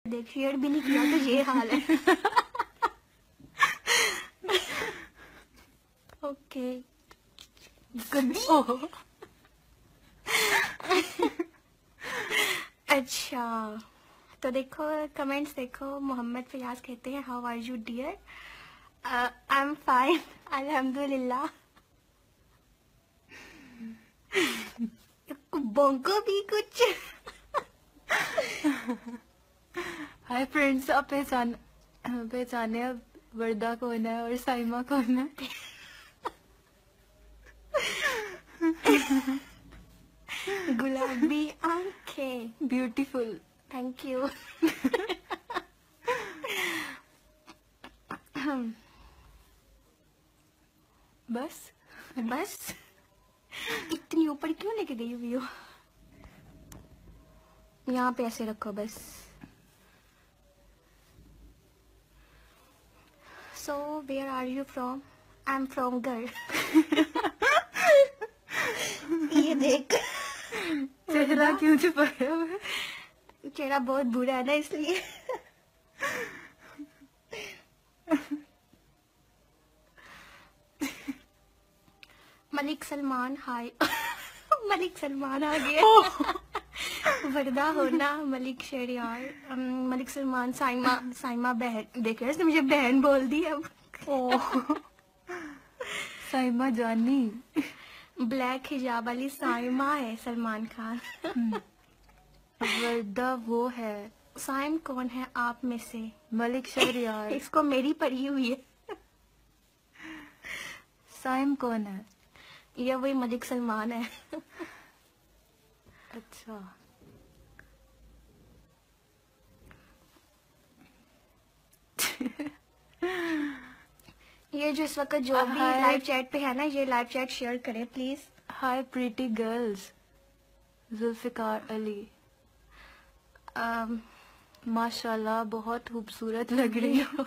देख शेयर भी नहीं किया तो ये हाल है। ओके गंदी। ओह अच्छा तो देखो कमेंट्स देखो। मोहम्मद फयाज कहते हैं how are you dear. I am fine अल्हम्दुलिल्लाह। बोंको भी कुछ। हाय फ्रेंड्स, आप पहचाने अब वर्दा कौन है और साइमा कौन है? गुलाबी आंखें ब्यूटीफुल। Thank you. बस बस इतनी ऊपर क्यों लेके गई हुई हो? यहाँ पे ऐसे रखो बस। So where are you from? I am from घर। ये देख चेहरा क्यों छुपाया हुआ है? चेहरा बहुत बुरा है ना इसलिए। मलिक सलमान हाय। मलिक सलमान आ गया। वर्दा होना मलिक शहरियार मलिक सलमान साइमा बहन। देख रहे इसने मुझे बहन बोल दी अब। ओह साइमा जानी। ब्लैक हिजाब वाली साइमा है सलमान खान। वर्दा वो है। साइम कौन है आप में से? मलिक शहरियार। इसको मेरी पड़ी हुई है। साइम कौन है? ये वही मलिक सलमान है। अच्छा ये जो इस वक्त जो भी लाइव चैट पे है ना, ये लाइव चैट शेयर करें please. Hi pretty girls. Zulfikar Ali, माशाल्लाह बहुत खूबसूरत लग रही हो।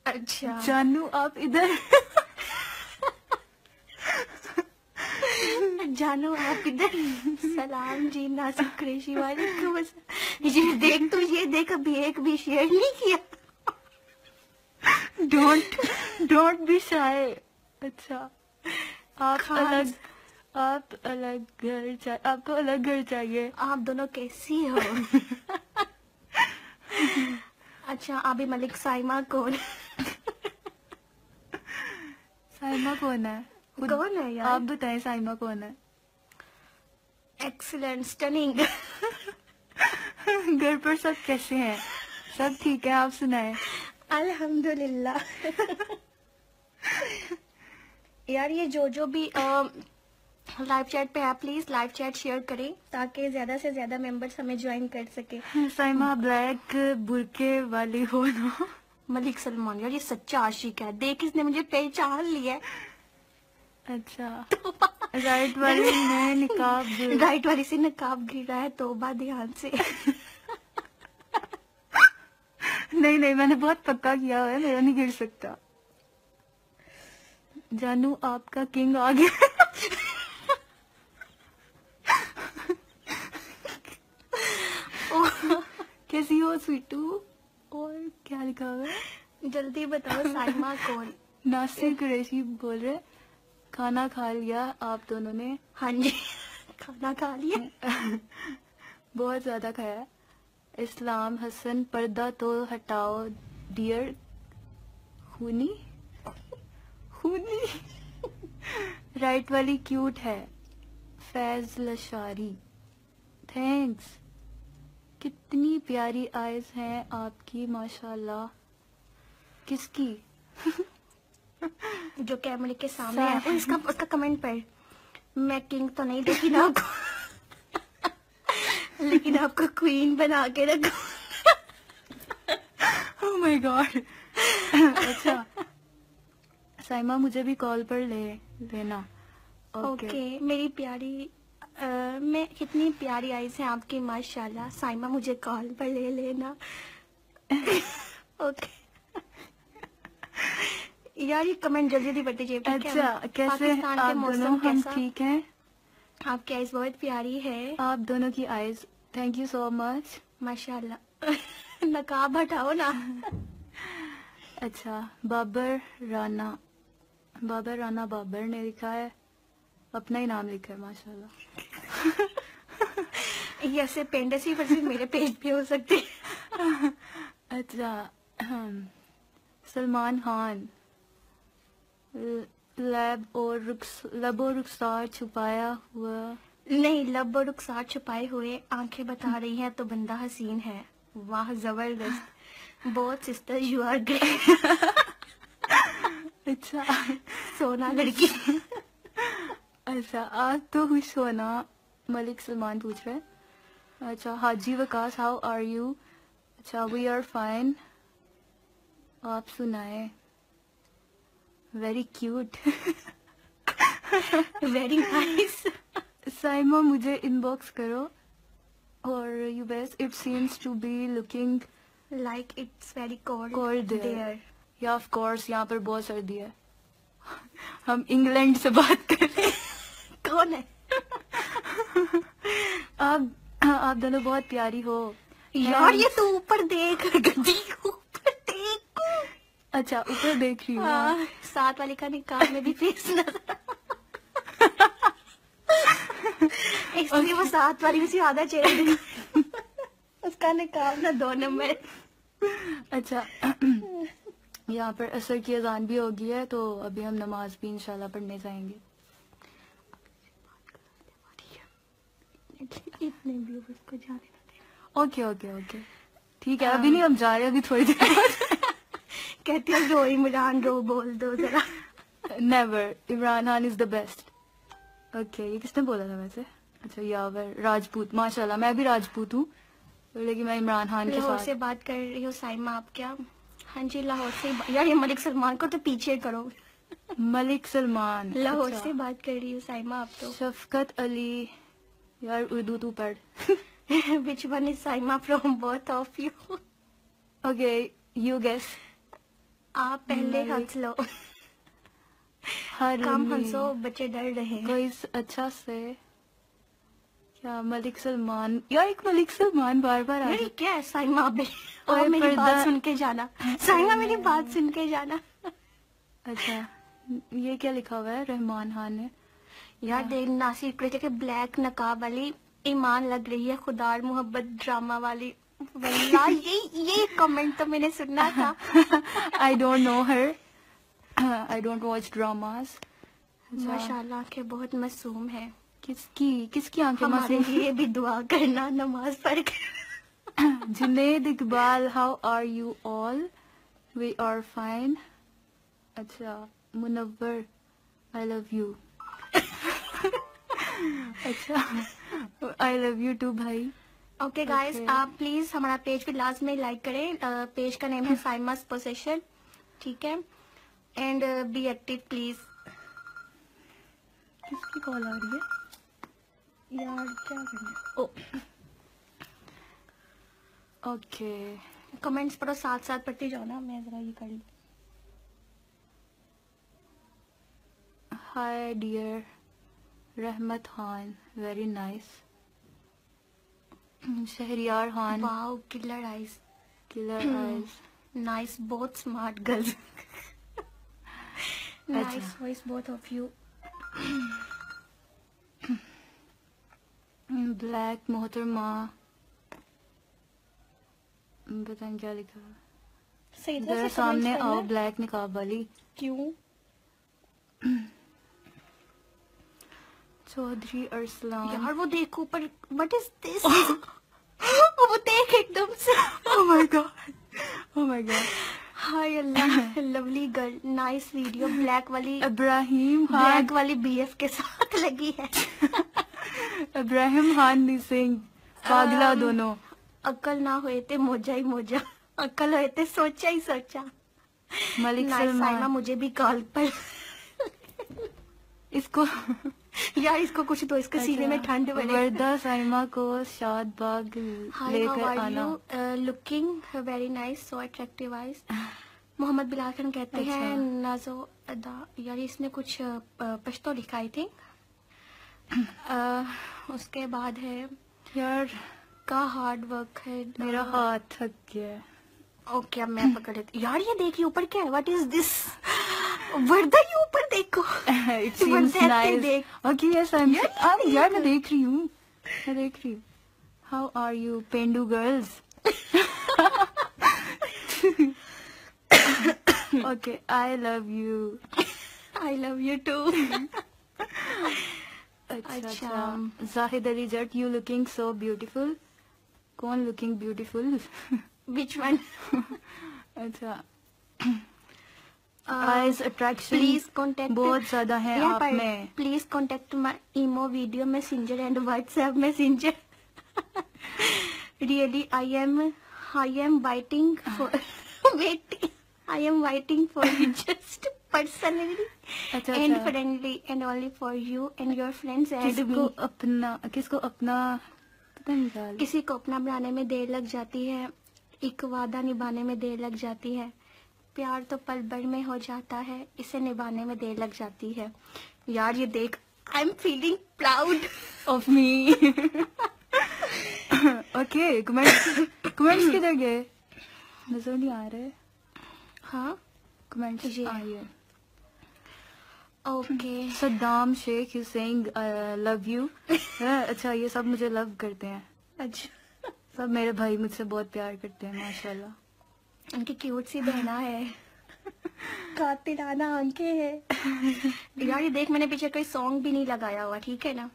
अच्छा जानू आप इधर। जानो आप इधर। सलाम जी नासिक कुरैशी वालेकुम। ये देख तो ये देख अभी एक भी शेयर नहीं किया। Don't be shy. अच्छा आप अलग घर आपको अलग घर चाहिए। आप दोनों कैसी हो? अच्छा अभी मलिक साइमा कौन? साइमा कौन है? कौन है यार? आप बताएं साइमा कौन है? Excellent stunning. घर पर सब कैसे हैं? सब ठीक है, आप सुनाएं। अल्हम्दुलिल्लाह। यार ये जो भी लाइव चैट पे है प्लीज लाइव चैट शेयर करें ताकि ज्यादा से ज्यादा मेंबर्स हमें ज्वाइन कर सके। साइमा ब्लैक बुरके वाली हो ना? मलिक सलमान यार ये सच्चा आशिक है। देख इसने मुझे पहचान लिया है। अच्छा राइट वाली ने निकाब राइट वाली से नकाब गिरा है। तौबा ध्यान से। नहीं मैंने बहुत पक्का किया हुआ है, मेरा नहीं गिर सकता। जानू आपका किंग आ गया। कैसी हो स्वीटू? और क्या लिखा हुआ है? जल्दी बताओ साइमा कौन? नासिर कुरैशी बोल रहे खाना खा लिया आप दोनों ने? हाँ जी खाना खा लिया। बहुत ज्यादा खाया। इस्लाम हसन पर्दा तो हटाओ डियर। खूनी राइट वाली क्यूट है। फैज लशारी थैंक्स। कितनी प्यारी आईज हैं आपकी माशाल्लाह। किसकी? जो कैमरे के सामने है। उसका कमेंट पढ़। मैं किंग तो नहीं लेकिन आपको लेकिन आपको क्वीन बना के रखो। Oh my God. अच्छा साइमा मुझे भी कॉल पर लेना। ओके मेरी प्यारी मैं कितनी प्यारी आईज हैं आपकी माशाल्लाह। साइमा मुझे कॉल पर ले लेना। ओके यार ये कमेंट जल्दी जल्दी बढ़ते जाइए। अच्छा कैसे आप दोनों? हम ठीक हैं। आपकी आइज बहुत प्यारी है। आप दोनों की eyes, thank you so much. माशाल्लाह। नकाब हटाओ ना। अच्छा, बाबर राना बाबर ने लिखा है, अपना ही नाम लिखा है माशाल्लाह। ये ऐसे पेंडेसी पर सिर्फ मेरे पेज पे हो सकते हैं। अच्छा, सलमान खान, लब और रुखसार छुपाया हुआ। नहीं, लब और रुखसार छुपाए हुए आंखें बता रही हैं तो बंदा हसीन है। वाह जबरदस्त। बहुत सिस्टर यू आर ग्रेट। अच्छा। सोना लड़की। अच्छा, आज तो खुश होना, मलिक सलमान पूछ रहे हैं। अच्छा, Haji Waqas, how are you? अच्छा, वी आर फाइन, आप सुनाए? Very cute. Very nice. Saima, मुझे इनबॉक्स करो। और you best, it seems to be looking like it's very cold cold there. There. या ऑफ कोर्स, यहाँ पर बहुत सर्दी है। हम इंग्लैंड से बात कर रहे हैं। कौन है? आप दोनों बहुत प्यारी हो यार ये तो ऊपर देख, गड्डी ऊपर देख। अच्छा, ऊपर देख रही हूँ। हाँ, साथ वाले का निकाह में भी फेस नजर। इसलिए वो साथ वाली में से आधा चेहरा दिखा। उसका निकाह ना 2 नंबर। अच्छा, यहाँ पर असर की अजान भी हो गई है, तो अभी हम नमाज भी इंशाल्लाह पढ़ने जाएंगे। इतने व्यूअर्स को जाने दे। ओके ओके ओके, ठीक है, अभी नहीं, हम जा रहे हैं, अभी थोड़ी देर बाद। कहते हैं रो इमरान रो, बोल दो जरा। Never, Imran Khan is the best. Okay, ये किसने बोला था वैसे? अच्छा, यावर राजपूत, माशाल्लाह, मैं भी राजपूत हूँ, लेकिन मैं इमरान खान के लाहौर साथ। से बात कर रही हो साइमा आप क्या? हाँ जी, लाहौर से। यार ये मलिक सलमान को तो पीछे करो। मलिक सलमान, लाहौर अच्छा। से बात कर रही हो साइमा आप तो। शफकत अली, यार उर्दू तू पढ़। Which one is Saima from both of you? Okay, you guess. आप पहले मलिक। हंस लो। हर कम हंसो, बच्चे डर रहे हैं। कोई अच्छा से क्या? मलिक सलमान, यार एक मलिक सलमान बार बार आ यार ये क्या है साइमा? अबे ओए, और मेरी बात पर्दा- सुन के जाना। साइमा मेरी बात सुन के जाना। अच्छा, ये क्या लिखा हुआ है रहमान खान ने? यार देख, नासिर कहते कि ब्लैक नकाब वाली ईमान लग रही है, खुदा और मोहब्बत ड्रामा वाली। वल्लाह ये कमेंट तो मैंने सुना था। I don't know her, I don't watch dramas. माशाल्लाह के बहुत मासूम है। किसकी आंखें हमारे मासूम? लिए भी दुआ करना नमाज पढ़ कर। Junaid Iqbal, how are you all? We are fine. अच्छा, मुनव्वर, आई लव यू। अच्छा, आई लव यू टू भाई। Okay guys, Okay. आप प्लीज हमारा पेज भी लास्ट में लाइक करें। पेज का नेम है साइमास पोसेशन, ठीक है? And be active please. किसकी कॉल आ रही है यार, क्या करना? ओ ओके, कमेंट्स पढ़ो, साथ साथ पढ़ती जाओ ना, मैं जरा ये कर लूं। Hi dear Rehmat Khan, very nice. Shahryar Khan, wow, killer eyes, killer eyes. Nice, both smart girls. Nice voice both of you. Black मोहतरमा, पता नहीं क्या लिखा है। सही तरह जरा से सामने comments आओ, पढ़ना। ब्लैक निकाब वाली। क्यों? चौधरी अरसलान, यार वो देखो ऊपर, व्हाट इज दिस? वो देख एकदम से। Oh my God, oh my God. Hi Allah, lovely girl, nice video. Black वाली, इब्राहिम खान, ब्लैक वाली बीएफ के साथ लगी है। इब्राहिम खान सिंह, पागला दोनों। अक्ल ना होए ते मोजा ही मोजा, अक्ल होए ते सोचा ही सोचा। मलिक नाइस साइमा, सलमान, मुझे भी कॉल पर। इसको यार इसको कुछ तो, इसके सीने में ठंड पड़े। वर्दा साइमा को शाद बाग हाय, हाउ लेकर आर आना। You? Looking very nice, so attractive eyes. Mohammad Bilal Khan कहते अच्छा। हैं नाजो अदा। यार इसने कुछ पश्तो लिखा आई थिंक। उसके बाद है यार का हार्ड वर्क है। मेरा हाथ थक गया है। ओके अब मैं पकड़ लेती। यार ये देखिए ऊपर क्या है, व्हाट इज दिस? वर्दा ये ऊपर देखो। It seems Warda nice. देख। Okay, yes, यार मैं देख रही हूँ। How are you, Pendu girls? Okay, I love you. I love you too. अच्छा जाहिद अली जट, you looking so beautiful. कौन looking beautiful? Which one? अच्छा eyes attraction Please contact बहुत ज्यादा है आप में. Please contact my emo video messenger and WhatsApp messenger. Really, I am waiting for waiting. I am waiting for you just personally अच्छा, and अच्छा. friendly and only for you and your friends and किसको अपना पता नहीं क्या. किसी को अपना बनाने में देर लग जाती है, एक वादा निभाने में देर लग जाती है, प्यार तो पल भर में हो जाता है, इसे निभाने में देर लग जाती है. यार ये देख, I am feeling proud of me. Okay comments किधर गए? नजर नहीं आ रहे. हाँ कमेंट्स ये. आइए. Okay Saddam Shaikh is saying love you. अच्छा ये सब मुझे लव करते हैं. अच्छा सब मेरे भाई मुझसे बहुत प्यार करते हैं माशाल्लाह. उनकी क्यूट सी बहना है, कातिलाना आंखें है. यार ये देख, मैंने पीछे कोई सॉन्ग भी नहीं लगाया हुआ, ठीक है ना,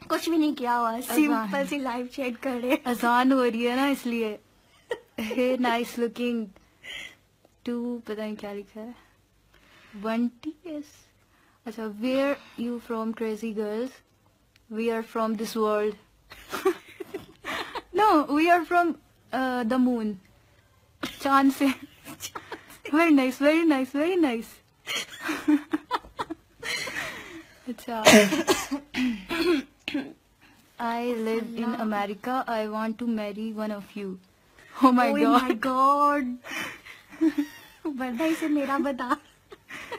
कुछ भी नहीं किया हुआ, सिंपल सी लाइव चैट कर रहे. अजान हो रही है ना इसलिए. हे नाइस लुकिंग टू, पता नहीं क्या लिखा है. 1TS. अच्छा where you from crazy girls? We are from this world. No we are from the moon. चांद से. Very nice very nice very nice. अच्छा I live in America. I want to marry one of you. Oh my god. वर्दा इसे मेरा बता.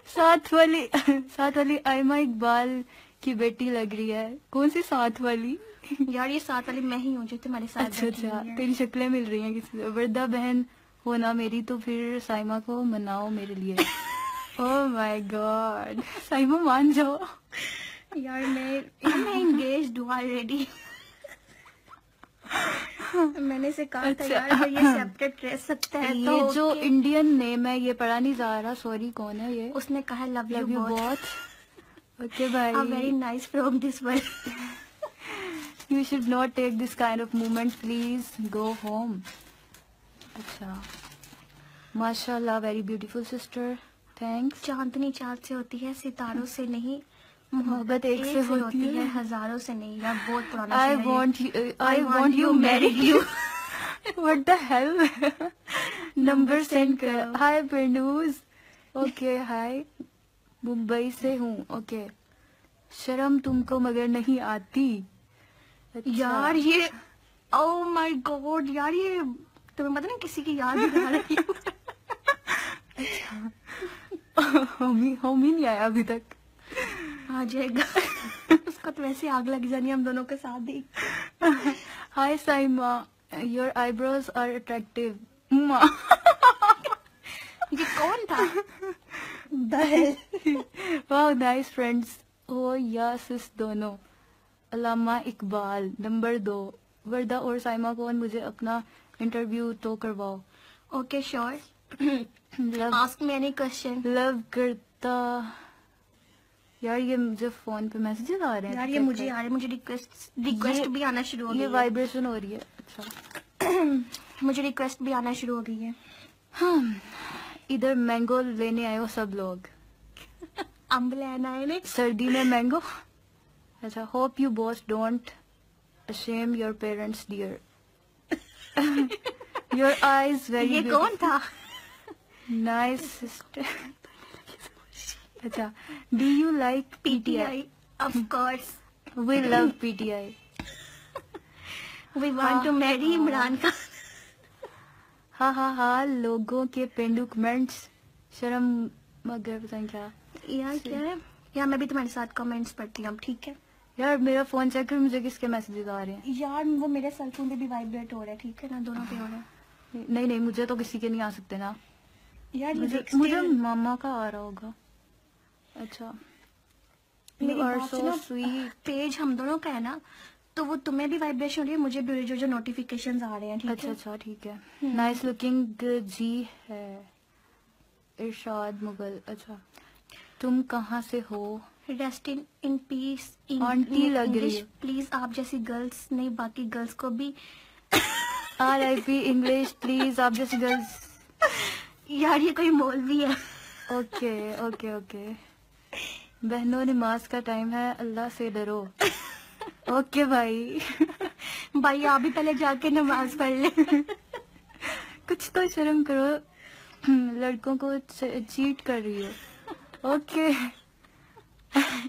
साथ वाली आयमा इकबाल की बेटी लग रही है. कौन सी साथ वाली? यार ये साथ वाली मैं ही हूँ जो तुम्हारे साथ अच्छा बैठी अच्छा हुई है. तेरी शक्लें मिल रही हैं किसी से. वर्दा बहन हो ना मेरी, तो फिर साइमा को मनाओ मेरे लिए. Oh my God. साइमा मान जाओ. यार मैं एंगेज्ड हूँ ऑलरेडी. मैंने से कहा था यार अगर ये सेपरेट रह सकता है तो ये जो okay. इंडियन नेम है ये पढ़ा नहीं जा रहा. सॉरी कौन है ये? उसने कहा लव लव यू यू बहुत. ओके भाई. Very nice from this world. You should not take this kind of movement. Please go home. अच्छा माशाल्लाह वेरी ब्यूटीफुल सिस्टर. थैंक्स. चांदनी चाँद से होती है, सितारों से नहीं. मोहब्बत एक से होती है, हजारों से नहीं. यार बहुत पुराना I शेर है ये. want you married you. What the hell? Number send कर. हाय पेंडूज. ओके हाय मुंबई से हूँ. ओके शर्म तुमको मगर नहीं आती. अच्छा. यार ये ओ माय गॉड. यार ये तुम्हें पता ना किसी की याद दिला रही हूँ. होमी नहीं आया अभी तक. आ जाएगा. उसको तो वैसे आग लग जानी हम दोनों के साथ ही. Hi Saima your eyebrows are attractive. ये कौन था? Wow nice friends. ओ या सिस दोनों. अल्लामा इकबाल नंबर 2. वर्दा और साइमा कौन? मुझे अपना इंटरव्यू तो करवाओ. Okay sure. Love ask me any question. Love करता. यार ये मुझे फोन पे मैसेजेस आ रहे हैं. यार ये मुझे आ रहे हैं. मुझे रिक्वेस्ट भी आना शुरू हो गई ये है. वाइब्रेशन हो रही है. अच्छा मुझे रिक्वेस्ट भी आना शुरू हो गई है. हाँ इधर मैंगो लेने आए हो सब लोग. अम्ब लेना है ने. सर्दी में मैंगो. अच्छा hope you boss don't ashame your parents dear. Your eyes very. ये कौन था? Nice sister. अच्छा do you like PTI. Of course. We love PTI. We want to marry Imran Khan. हाँ लोगों के पेंडू कमेंट्स. शर्म मगर पता नहीं क्या. यार क्या है यार, मैं भी तुम्हारे साथ कमेंट्स पढ़ती हूँ ठीक है. यार मेरा फोन चेक कर, मुझे किसके मैसेजेस आ रहे हैं। यार वो मेरे सेल फोन पे भी वाइब्रेट हो रहा है, ठीक है ना, दोनों पे हो रहा है। नहीं नहीं, मुझे तो किसी के नहीं आ सकते ना। यार ये मुझे देख मुझे मामा का आ रहा होगा। अच्छा, मेरी यू आर बात सो सुनो, स्वीट। पेज हम दोनों का है ना, तो वो तुम्हें भी वाइब्रेशन हो रही है, मुझे भी जो जो नोटिफिकेशंस आ रहे हैं, ठीक अच्छा है। अच्छा ठीक है। नाइस लुकिंग जी है इरशाद मुगल। अच्छा, तुम कहाँ से हो? Rest in peace anti log रही है। प्लीज, आप जैसी गर्ल्स नहीं, बाकी गर्ल्स को भी। RIP इंग्लिश प्लीज, आप जैसी गर्ल्स। यार ये कोई मौलवी है। Okay okay okay. बहनों, नमाज का टाइम है, अल्लाह से डरो। ओके भाई। भाई आप भी पहले जाके नमाज पढ़ ले। कुछ तो शर्म करो, लड़कों को चीट कर रही हो। ओके।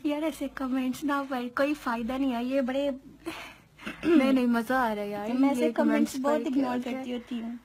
यार ऐसे कमेंट्स ना पढ़, कोई फायदा नहीं है, ये बड़े नहीं नहीं, मजा आ रहा है यार। मैं ऐसे ये कमेंट्स comments बहुत पढ़ के, इग्नोर okay? करती होती हूँ।